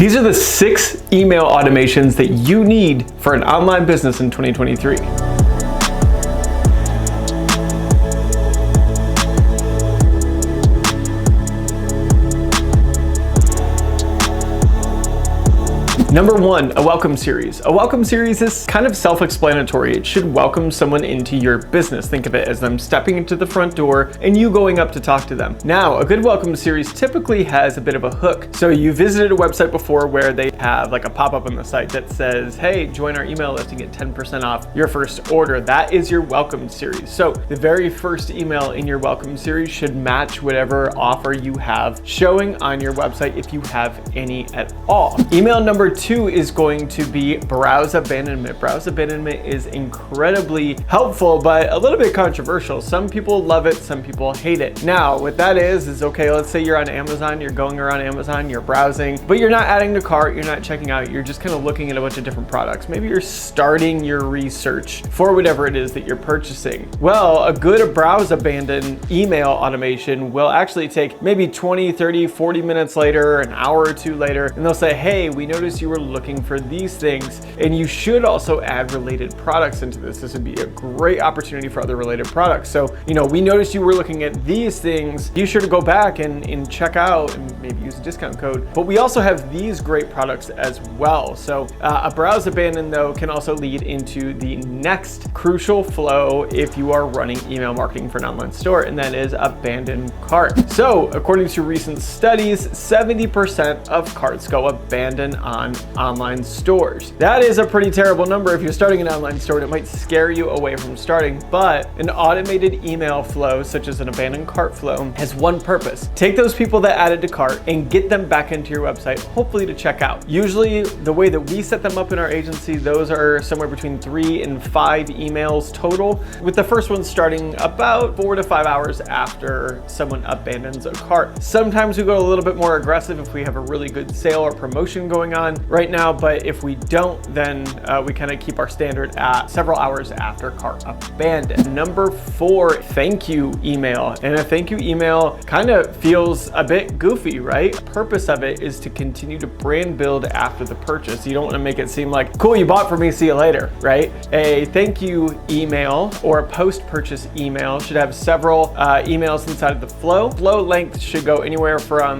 These are the 6 email automations that you need for an online business in 2023. Number 1, a welcome series. A welcome series is kind of self-explanatory. It should welcome someone into your business. Think of it as them stepping into the front door and you going up to talk to them. Now, a good welcome series typically has a bit of a hook. So you visited a website before where they have like a pop-up on the site that says, hey, join our email list and get 10% off your first order. That is your welcome series. So the very first email in your welcome series should match whatever offer you have showing on your website if you have any at all. Email number 2 is going to be browse abandonment. Browse abandonment is incredibly helpful, but a little bit controversial. Some people love it, some people hate it. Now, what that is okay, let's say you're on Amazon, you're going around Amazon, you're browsing, but you're not adding to cart, you're not checking out, you're just kind of looking at a bunch of different products. Maybe you're starting your research for whatever it is that you're purchasing. Well, a good browse abandon email automation will actually take maybe 20, 30, 40 minutes later, an hour or 2 later, and they'll say, hey, we noticed you were looking for these things, and you should also add related products into this. This would be a great opportunity for other related products. So, we noticed you were looking at these things. Be sure to go back and check out and maybe use a discount code. But we also have these great products as well. So a browse abandon though can also lead into the next crucial flow if you are running email marketing for an online store, and that is abandon cart. So according to recent studies, 70% of carts go abandoned on online stores. That is a pretty terrible number if you're starting an online store, and it might scare you away from starting, but an automated email flow such as an abandoned cart flow has one purpose. Take those people that added to cart and get them back into your website, hopefully to check out. Usually the way that we set them up in our agency, those are somewhere between 3 and 5 emails total, with the first one starting about 4 to 5 hours after someone abandons a cart. Sometimes we go a little bit more aggressive if we have a really good sale or promotion going on right now, but if we don't, then we kind of keep our standard at several hours after cart abandon. Number 4, thank you email. And a thank you email kind of feels a bit goofy, right? The purpose of it is to continue to brand build after the purchase. You don't want to make it seem like, cool, you bought from me, see you later, right? A thank you email or a post-purchase email should have several emails inside of the flow. Flow length should go anywhere from,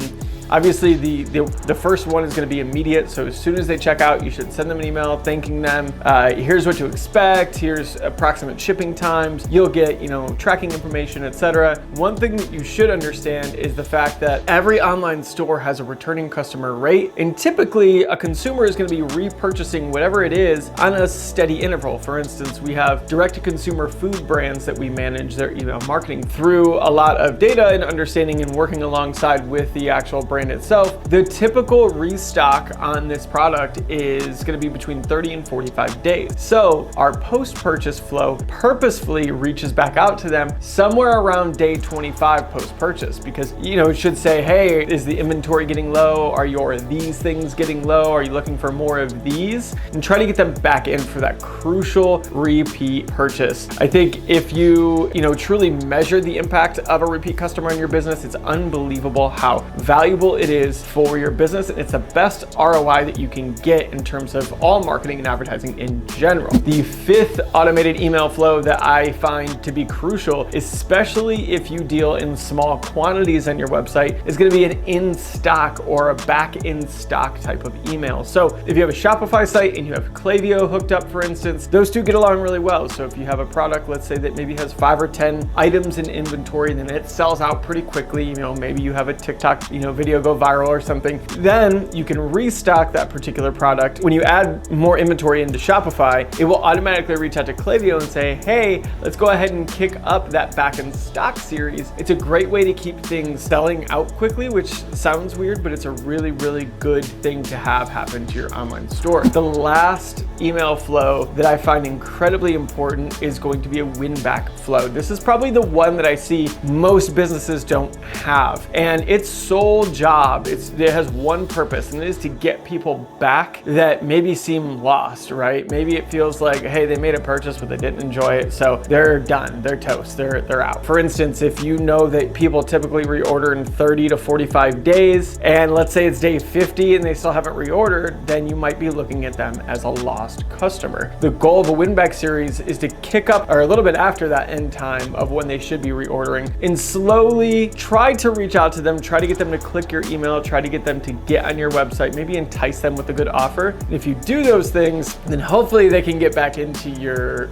obviously, the first one is going to be immediate. So as soon as they check out, you should send them an email thanking them. Here's what to expect. Here's approximate shipping times. You'll get, tracking information, etc. One thing that you should understand is the fact that every online store has a returning customer rate, and typically a consumer is going to be repurchasing whatever it is on a steady interval. For instance, we have direct-to-consumer food brands that we manage their email marketing through a lot of data and understanding and working alongside with the actual brand itself. The typical restock on this product is going to be between 30 and 45 days. So our post-purchase flow purposefully reaches back out to them somewhere around day 25 post-purchase, because it should say, hey, is the inventory getting low? Are these things getting low? Are you looking for more of these? And try to get them back in for that crucial repeat purchase. I think if you truly measure the impact of a repeat customer in your business, it's unbelievable how valuable it is for your business. It's the best ROI that you can get in terms of all marketing and advertising in general. The 5th automated email flow that I find to be crucial, especially if you deal in small quantities on your website, is going to be an in-stock or a back in stock type of email. So if you have a Shopify site and you have Klaviyo hooked up, for instance, those two get along really well. So if you have a product, let's say that maybe has 5 or 10 items in inventory, then it sells out pretty quickly. Maybe you have a TikTok, video go viral or something, then you can restock that particular product. When you add more inventory into Shopify, it will automatically reach out to Klaviyo and say, hey, let's go ahead and kick up that back in stock series. It's a great way to keep things selling out quickly, which sounds weird, but it's a really, really good thing to have happen to your online store. The last email flow that I find incredibly important is going to be a win back flow. This is probably the one that I see most businesses don't have, and its sole job job. It has one purpose, and it is to get people back that maybe seem lost, right? Maybe it feels like, hey, they made a purchase, but they didn't enjoy it, so they're done, they're toast, they're out. For instance, if you know that people typically reorder in 30 to 45 days, and let's say it's day 50 and they still haven't reordered, then you might be looking at them as a lost customer. The goal of a win-back series is to kick up, or a little bit after that end time of when they should be reordering, and slowly try to reach out to them, try to get them to click your email, try to get them to get on your website, maybe entice them with a good offer. And if you do those things, then hopefully they can get back into your,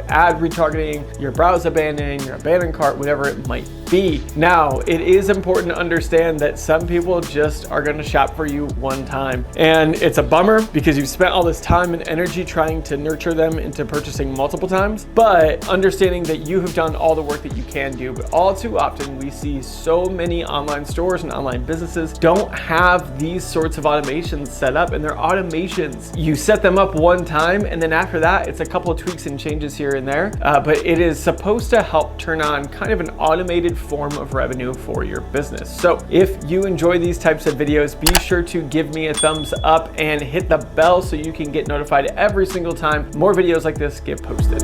ad retargeting, your browse abandoning, your abandoned cart, whatever it might be. Now, it is important to understand that some people just are going to shop for you one time. And it's a bummer because you've spent all this time and energy trying to nurture them into purchasing multiple times, but understanding that you have done all the work that you can do. But all too often we see so many online stores and online businesses don't have these sorts of automations set up, and they're automations. You set them up one time, and then after that, it's a couple of tweaks and changes here and there, but it is supposed to help turn on kind of an automated form of revenue for your business. So if you enjoy these types of videos, be sure to give me a thumbs up and hit the bell so you can get notified every single time more videos like this get posted.